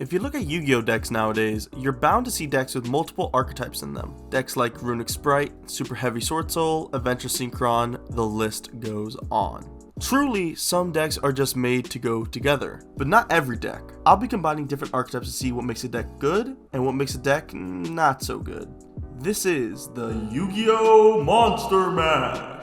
If you look at Yu-Gi-Oh decks nowadays, you're bound to see decks with multiple archetypes in them. Decks like Runic Sprite, Super Heavy Sword Soul, Adventure Synchron, the list goes on. Truly, some decks are just made to go together, but not every deck. I'll be combining different archetypes to see what makes a deck good and what makes a deck not so good. This is the Yu-Gi-Oh Monster Mash!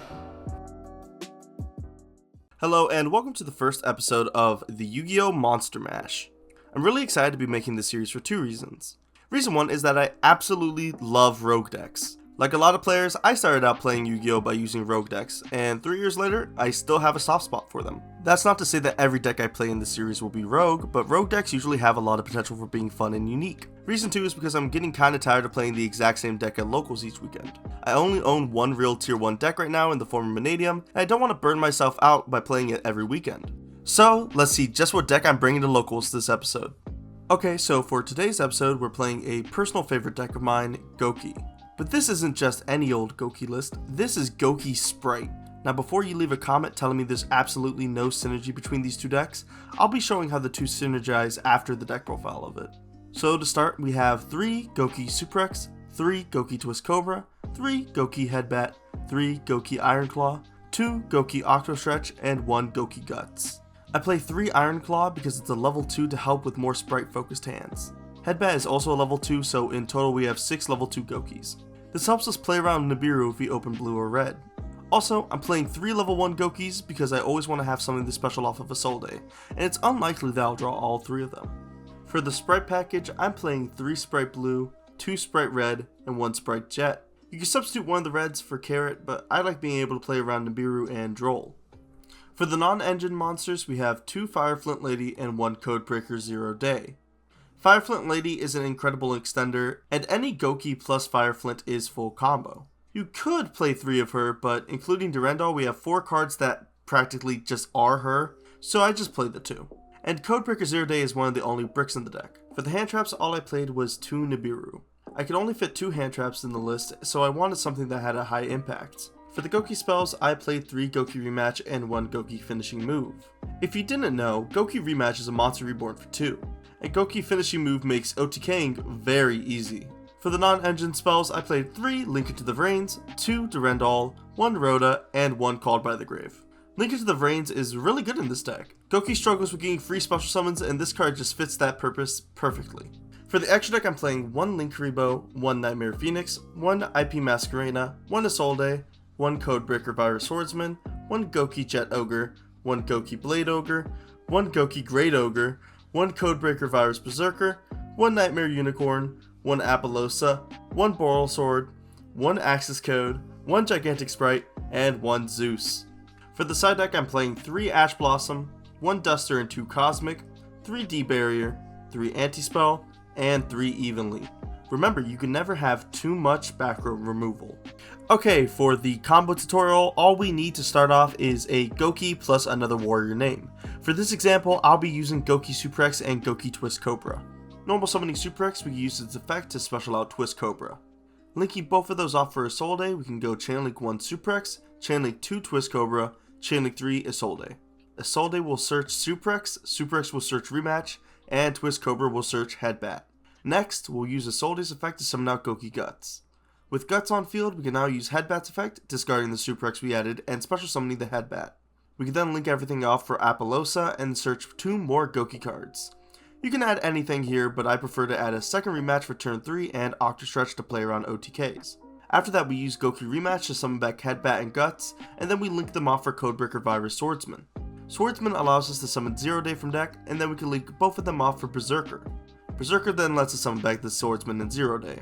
Hello and welcome to the first episode of the Yu-Gi-Oh Monster Mash. I'm really excited to be making this series for two reasons. Reason one is that I absolutely love rogue decks. Like a lot of players, I started out playing Yu-Gi-Oh by using rogue decks, and 3 years later, I still have a soft spot for them. That's not to say that every deck I play in this series will be rogue, but rogue decks usually have a lot of potential for being fun and unique. Reason 2 is because I'm getting kinda tired of playing the exact same deck at locals each weekend. I only own one real tier 1 deck right now in the form of Vanadium, and I don't want to burn myself out by playing it every weekend. So, let's see just what deck I'm bringing to locals this episode. Okay, so for today's episode, we're playing a personal favorite deck of mine, GOUKI. But this isn't just any old GOUKI list, this is GOUKI SPRIGHT. Now before you leave a comment telling me there's absolutely no synergy between these two decks, I'll be showing how the two synergize after the deck profile of it. So to start, we have 3 GOUKI Suprex, 3 GOUKI Twist Cobra, 3 GOUKI Headbat, 3 GOUKI Ironclaw, 2 GOUKI Octo Stretch, and 1 GOUKI Guts. I play 3 Ironclaw because it's a level 2 to help with more sprite focused hands. Headbat is also a level 2, so in total we have 6 level 2 GOUKIs. This helps us play around Nibiru if we open blue or red. Also, I'm playing 3 level 1 GOUKIs because I always want to have something this special off of a Soul Day, and it's unlikely that I'll draw all 3 of them. For the Sprite package, I'm playing 3 Sprite Blue, 2 Sprite Red, and 1 Sprite Jet. You can substitute one of the reds for Carrot, but I like being able to play around Nibiru and Droll. For the non-engine monsters, we have 2 Fireflint Lady and 1 Codebreaker 0 Day. Fireflint Lady is an incredible extender, and any GOUKI plus Fireflint is full combo. You could play 3 of her, but including Durandal, we have 4 cards that practically just are her, so I just played the 2. And Codebreaker 0 Day is one of the only bricks in the deck. For the hand traps, all I played was 2 Nibiru. I could only fit 2 hand traps in the list, so I wanted something that had a high impact. For the GOUKI spells, I played 3 GOUKI Rematch and 1 GOUKI Finishing Move. If you didn't know, GOUKI Rematch is a monster reborn for 2. A GOUKI Finishing Move makes OTKing very easy. For the non-engine spells, I played 3 Link Into the Vrains, 2 Durandal, 1 Rhoda, and 1 Called by the Grave. Link Into the Vrains is really good in this deck. GOUKI struggles with getting free special summons, and this card just fits that purpose perfectly. For the extra deck, I'm playing 1 Link Rebo, 1 Nightmare Phoenix, 1 IP Masquerena, 1 Isolde, 1 Codebreaker Virus Swordsman, 1 GOUKI Jet Ogre, 1 GOUKI Blade Ogre, 1 GOUKI Great Ogre, 1 Codebreaker Virus Berserker, 1 Nightmare Unicorn, 1 Apollosa, 1 Boral Sword, 1 Axis Code, 1 Gigantic Sprite, and 1 Zeus. For the side deck, I'm playing 3 Ash Blossom, 1 Duster and 2 Cosmic, 3 D-Barrier, 3 Anti-Spell, and 3 Evenly. Remember, you can never have too much back row removal. Okay, for the combo tutorial, all we need to start off is a GOUKI plus another warrior name. For this example, I'll be using GOUKI Suprex and GOUKI Twist Cobra. Normal summoning Suprex, we can use its effect to special out Twist Cobra. Linking both of those off for Isolde, we can go Chain Link 1 Suprex, Chain Link 2 Twist Cobra, Chain Link 3 Isolde. Isolde will search Suprex, Suprex will search Rematch, and Twist Cobra will search Headbat. Next, we'll use Isolde's effect to summon out GOUKI Guts. With Guts on field, we can now use Headbat's effect, discarding the Suprex we added, and special summoning the Headbat. We can then link everything off for Apollosa and search 2 more GOUKI cards. You can add anything here, but I prefer to add a second rematch for turn 3 and Octo Stretch to play around OTKs. After that, we use GOUKI Rematch to summon back Headbat and Guts, and then we link them off for Codebreaker Virus Swordsman. Swordsman allows us to summon 0 Day from deck, and then we can link both of them off for Berserker. Berserker then lets us summon back the Swordsman in 0 Day.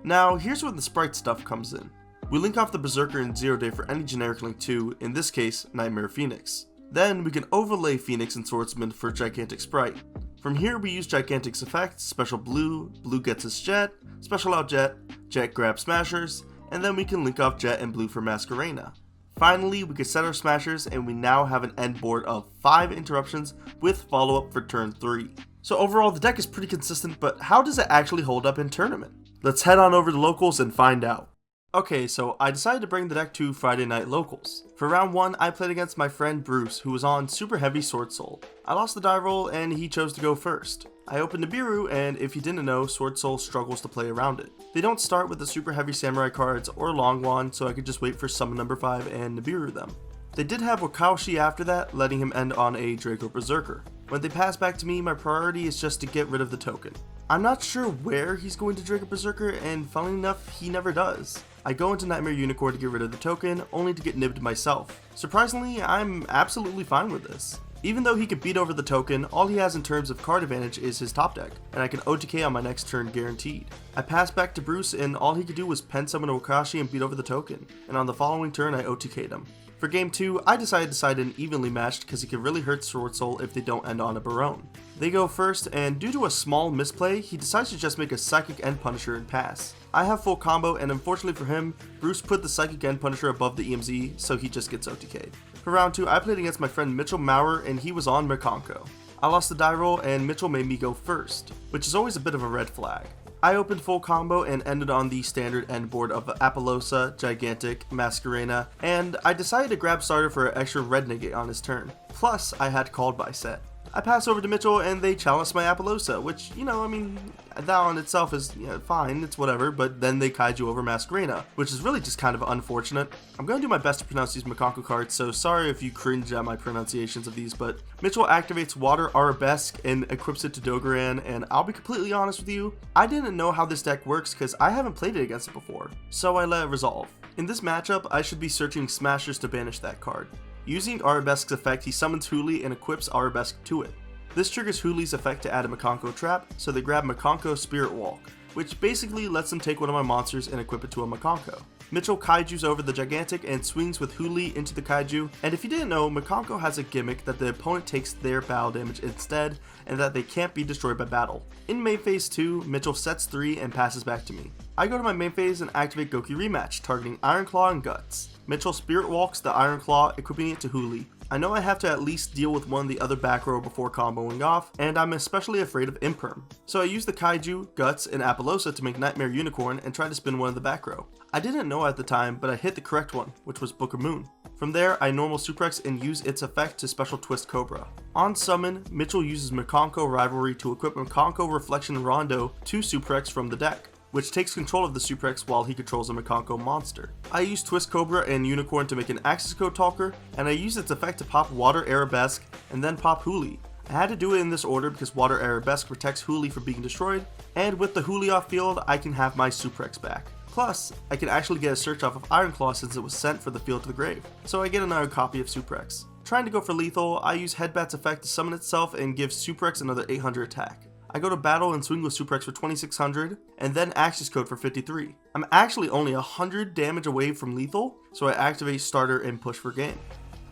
Now, here's where the Sprite stuff comes in. We link off the Berserker in 0 Day for any generic link 2, in this case, Nightmare Phoenix. Then, we can overlay Phoenix and Swordsman for Gigantic Sprite. From here, we use Gigantic's effect, Special Blue, Blue gets us Jet, Special out Jet, Jet grabs Smashers, and then we can link off Jet and Blue for Masquerena. Finally, we can set our Smashers, and we now have an end board of 5 interruptions with follow-up for turn 3. So overall, the deck is pretty consistent, but how does it actually hold up in tournament? Let's head on over to locals and find out. Okay, so I decided to bring the deck to Friday Night Locals. For round 1, I played against my friend Bruce, who was on Super Heavy Sword Soul. I lost the die roll and he chose to go first. I opened Nibiru, and if you didn't know, Sword Soul struggles to play around it. They don't start with the Super Heavy Samurai cards or Long Wand, so I could just wait for summon number 5 and Nibiru them. They did have Wakaushi after that, letting him end on a Draco Berserker. When they pass back to me, my priority is just to get rid of the token. I'm not sure where he's going to Draco Berserker, and funnily enough, he never does. I go into Nightmare Unicorn to get rid of the token, only to get nibbed myself. Surprisingly, I'm absolutely fine with this. Even though he could beat over the token, all he has in terms of card advantage is his top deck, and I can OTK on my next turn guaranteed. I pass back to Bruce, and all he could do was pen summon a Wakashi and beat over the token, and on the following turn I OTK'd him. For game 2, I decided to side in evenly matched because he could really hurt Sword Soul if they don't end on a Barone. They go first, and due to a small misplay, he decides to just make a Psychic End Punisher and pass. I have full combo, and unfortunately for him, Bruce put the Psychic End Punisher above the EMZ, so he just gets OTK'd. For round 2, I played against my friend Mitchell Maurer, and he was on Mikanko. I lost the die roll, and Mitchell made me go first, which is always a bit of a red flag. I opened full combo and ended on the standard end board of Apollosa, Gigantic, Masquerena, and I decided to grab starter for an extra red negate on his turn. Plus, I had called by set. I pass over to Mitchell and they challenge my Apollosa, which, that on itself is fine, it's whatever, but then they kaiju over Masquerena, which is really just kind of unfortunate. I'm going to do my best to pronounce these Mikanko cards, so sorry if you cringe at my pronunciations of these, but Mitchell activates Water Arabesque and equips it to Dogoran, and I'll be completely honest with you, I didn't know how this deck works because I haven't played it against it before, so I let it resolve. In this matchup, I should be searching Smashers to banish that card. Using Arabesque's effect, he summons Huli and equips Arabesque to it. This triggers Huli's effect to add a Mikanko trap, so they grab Mikanko Spirit Walk, which basically lets them take one of my monsters and equip it to a Mikanko. Mitchell kaijus over the Gigantic and swings with Huli into the kaiju, and if you didn't know, Mikanko has a gimmick that the opponent takes their battle damage instead, and that they can't be destroyed by battle. In main phase 2, Mitchell sets 3 and passes back to me. I go to my main phase and activate GOUKI Rematch, targeting Iron Claw and Guts. Mitchell Spirit Walks the Iron Claw, equipping it to Huli. I know I have to at least deal with one of the other back row before comboing off, and I'm especially afraid of Imperm. So I use the Kaiju, Guts, and Apollosa to make Nightmare Unicorn and try to spin one of the back row. I didn't know at the time, but I hit the correct one, which was Book of Moon. From there, I normal Suprex and use its effect to special twist Cobra. On summon, Mitchell uses Mikanko Rivalry to equip Mikanko Reflection Rondo to Suprex from the deck, which takes control of the Suprex while he controls a Mikanko monster. I use Twist Cobra and Unicorn to make an Access Code Talker, and I use its effect to pop Water Arabesque and then pop Huli. I had to do it in this order because Water Arabesque protects Huli from being destroyed, and with the Huli off field, I can have my Suprex back. Plus, I can actually get a search off of Iron Claw since it was sent for the field to the grave, so I get another copy of Suprex. Trying to go for lethal, I use Headbat's effect to summon itself and give Suprex another 800 attack. I go to battle and swing with Suprex for 2600, and then Access Code for 53. I'm actually only 100 damage away from lethal, so I activate starter and push for game.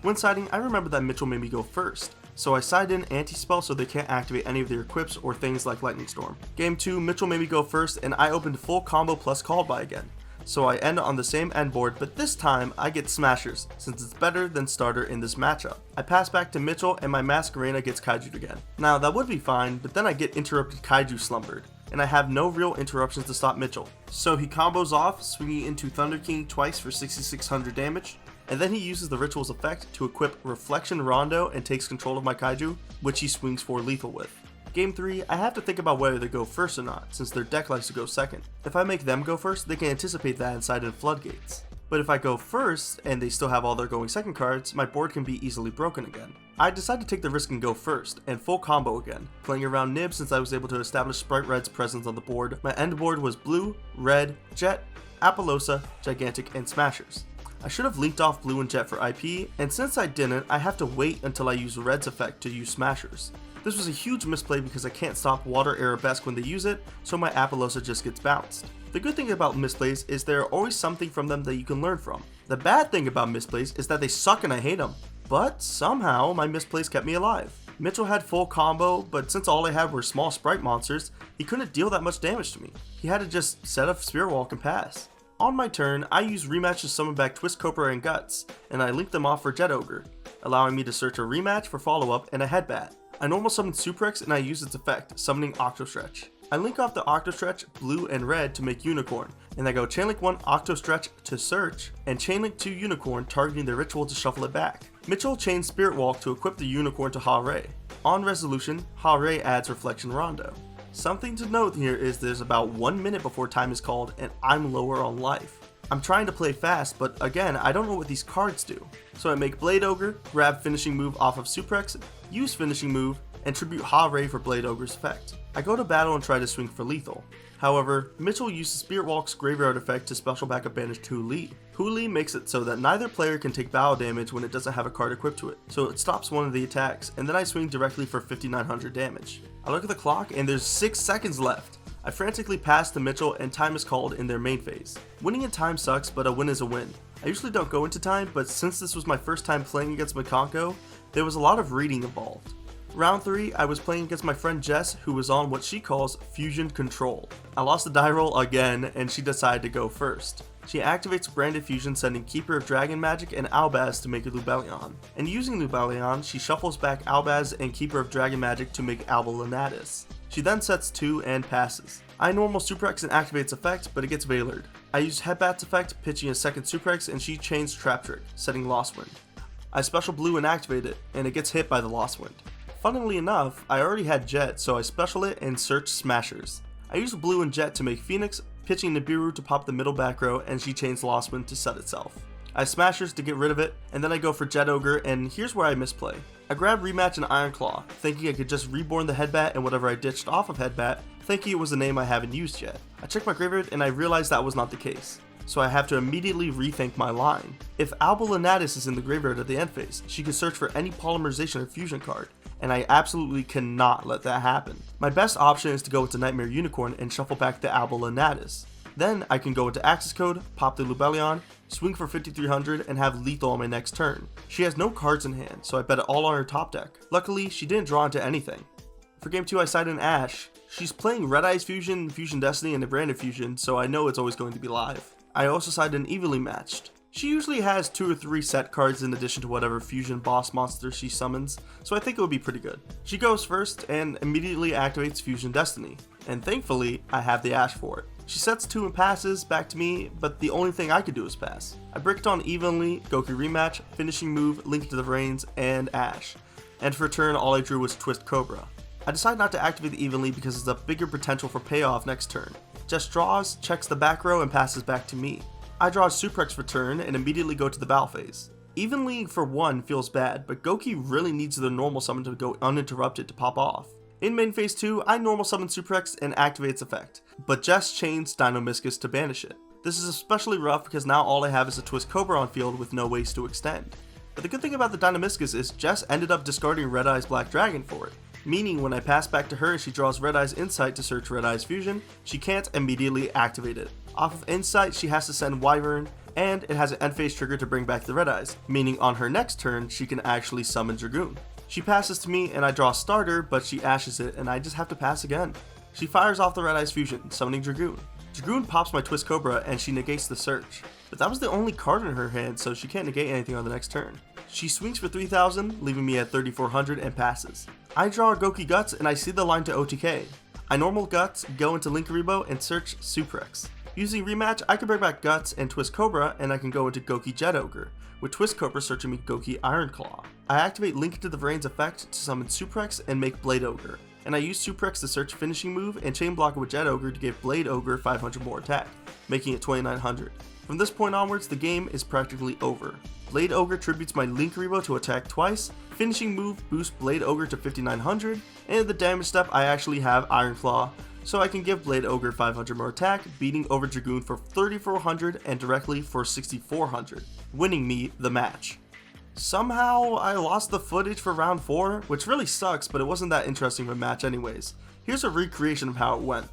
When siding, I remember that Mitchell made me go first, so I side in anti-spell so they can't activate any of their equips or things like Lightning Storm. Game 2, Mitchell made me go first, and I opened full combo plus called by again. So I end on the same end board, but this time I get Smashers, since it's better than starter in this matchup. I pass back to Mitchell and my Masquerena gets kaiju'd again. Now that would be fine, but then I get interrupted kaiju slumbered, and I have no real interruptions to stop Mitchell. So he combos off, swinging into Thunder King twice for 6600 damage, and then he uses the Ritual's effect to equip Reflection Rondo and takes control of my kaiju, which he swings for lethal with. Game 3, I have to think about whether they go first or not, since their deck likes to go second. If I make them go first, they can anticipate that inside in Floodgates. But if I go first, and they still have all their going second cards, my board can be easily broken again. I decide to take the risk and go first, and full combo again, playing around Nib since I was able to establish Sprite Red's presence on the board. My end board was Blue, Red, Jet, Apollosa, Gigantic, and Smashers. I should have linked off Blue and Jet for IP, and since I didn't, I have to wait until I use Red's effect to use Smashers. This was a huge misplay because I can't stop Water Arabesque when they use it, so my Apollosa just gets bounced. The good thing about misplays is there are always something from them that you can learn from. The bad thing about misplays is that they suck and I hate them, but somehow my misplays kept me alive. Mitchell had full combo, but since all I had were small sprite monsters, he couldn't deal that much damage to me. He had to just set up Spirit Walk and pass. On my turn, I use Rematch to summon back Twist Cobra and Guts, and I link them off for Jet Ogre, allowing me to search a Rematch for follow-up and a Headbat. I normal summon Suprex and I use its effect, summoning Octostretch. I link off the Octo Stretch, blue and red to make Unicorn, and I go Chainlink 1 Octo Stretch to search, and Chainlink 2 Unicorn targeting the ritual to shuffle it back. Mitchell chains Spirit Walk to equip the Unicorn to Ha-Ray. On resolution, Ha-Ray adds Reflection Rondo. Something to note here is there's about 1 minute before time is called and I'm lower on life. I'm trying to play fast, but again, I don't know what these cards do. So I make Blade Ogre, grab Finishing Move off of Suprex, use Finishing Move, and tribute Ha-Ray for Blade Ogre's effect. I go to battle and try to swing for lethal. However, Mitchell uses Spirit Walk's Graveyard effect to special backup banish Hu Li. Hu Li makes it so that neither player can take battle damage when it doesn't have a card equipped to it, so it stops one of the attacks, and then I swing directly for 5900 damage. I look at the clock and there's 6 seconds left. I frantically pass to Mitchell and time is called in their main phase. Winning in time sucks, but a win is a win. I usually don't go into time, but since this was my first time playing against Makonko, there was a lot of reading involved. Round 3, I was playing against my friend Jess, who was on what she calls Fusion Control. I lost the die roll again, and she decided to go first. She activates Branded Fusion, sending Keeper of Dragon Magic and Albaz to make a Lubellion. And using Lubellion, she shuffles back Albaz and Keeper of Dragon Magic to make Albalanatis. She then sets 2 and passes. I normal Suprex and activates effect, but it gets Veilered. I use Headbat's effect, pitching a second Suprex, and she chains Trap Trick, setting Lost Wind. I special blue and activate it, and it gets hit by the Lost Wind. Funnily enough, I already had Jet, so I special it and search Smashers. I use blue and Jet to make Phoenix, pitching Nibiru to pop the middle back row, and she chains Lost Wind to set itself. I Smashers to get rid of it, and then I go for Jet Ogre, and here's where I misplay. I grab Rematch and Iron Claw, thinking I could just reborn the Headbat and whatever I ditched off of Headbat, thinking it was a name I haven't used yet. I check my graveyard and I realize that was not the case, so I have to immediately rethink my line. If Albalanatis is in the graveyard at the end phase, she could search for any polymerization or fusion card, and I absolutely cannot let that happen. My best option is to go into Nightmare Unicorn and shuffle back the Albalanatis. Then I can go into Access Code, pop the Lubellion, swing for 5300, and have lethal on my next turn. She has no cards in hand, so I bet it all on her top deck. Luckily, she didn't draw into anything. For game 2, I side in Ash. She's playing Red Eyes Fusion, Fusion Destiny, and a Branded Fusion, so I know it's always going to be live. I also side in Evenly Matched. She usually has 2 or 3 set cards in addition to whatever fusion boss monster she summons, so I think it would be pretty good. She goes first and immediately activates Fusion Destiny, and thankfully, I have the Ash for it. She sets 2 and passes back to me, but the only thing I could do is pass. I bricked on Evenly, GOUKI Rematch, Finishing Move, Link to the Reigns, and Ash. And for turn, all I drew was Twist Cobra. I decide not to activate the Evenly because it's a bigger potential for payoff next turn. Jess draws, checks the back row, and passes back to me. I draw a Suprex for turn and immediately go to the battle phase. Evenly for 1 feels bad, but GOUKI really needs the normal summon to go uninterrupted to pop off. In main phase 2, I normal summon Suprex and activate its effect, but Jess chains Dinomischus to banish it. This is especially rough because now all I have is a Twist Cobra on field with no ways to extend. But the good thing about the Dinomischus is Jess ended up discarding Red Eyes Black Dragon for it, meaning when I pass back to her and she draws Red Eyes Insight to search Red Eyes Fusion, she can't immediately activate it. Off of Insight, she has to send Wyvern, and it has an end phase trigger to bring back the Red Eyes, meaning on her next turn, she can actually summon Dragoon. She passes to me and I draw Starter, but she ashes it and I just have to pass again. She fires off the Red Eyes Fusion, summoning Dragoon. Dragoon pops my Twist Cobra and she negates the search. But that was the only card in her hand, so she can't negate anything on the next turn. She swings for 3000, leaving me at 3400 and passes. I draw GOUKI Guts and I see the line to OTK. I normal Guts, go into Linkuriboh and search Suprex. Using Rematch, I can bring back Guts and Twist Cobra and I can go into GOUKI Jet Ogre, with Twist Cobra searching me GOUKI Iron Claw. I activate Link to the Reigns effect to summon Suprex and make Blade Ogre, and I use Suprex to search Finishing Move and Chain Block with Jet Ogre to give Blade Ogre 500 more attack, making it 2900. From this point onwards, the game is practically over. Blade Ogre tributes my Linkuriboh to attack twice, Finishing Move boosts Blade Ogre to 5900, and at the damage step I actually have Iron Claw, so I can give Blade Ogre 500 more attack, beating over Dragoon for 3400 and directly for 6400, winning me the match. Somehow I lost the footage for round 4, which really sucks, but it wasn't that interesting of a match anyways. Here's a recreation of how it went.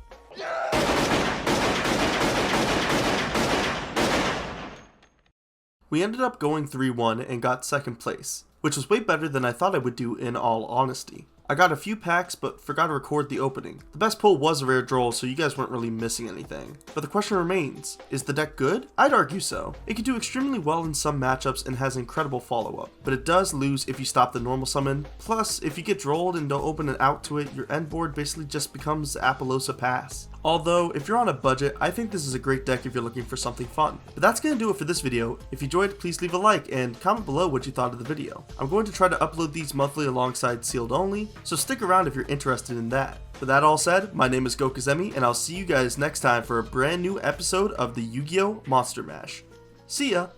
We ended up going 3-1 and got second place, which was way better than I thought I would do in all honesty. I I got a few packs but forgot to record the opening. The best pull was a rare droll, so you guys weren't really missing anything. But the question remains, is the deck good? I'd argue so. It can do extremely well in some matchups and has incredible follow-up, but it does lose if you stop the normal summon. Plus, if you get drolled and don't open an out to it, your end board basically just becomes Apollosa Pass. Although, if you're on a budget, I think this is a great deck if you're looking for something fun. But that's going to do it for this video. If you enjoyed, please leave a like and comment below what you thought of the video. I'm going to try to upload these monthly alongside sealed only, so stick around if you're interested in that. With that all said, my name is GOUKI, and I'll see you guys next time for a brand new episode of the Yu-Gi-Oh! Monster Mash. See ya!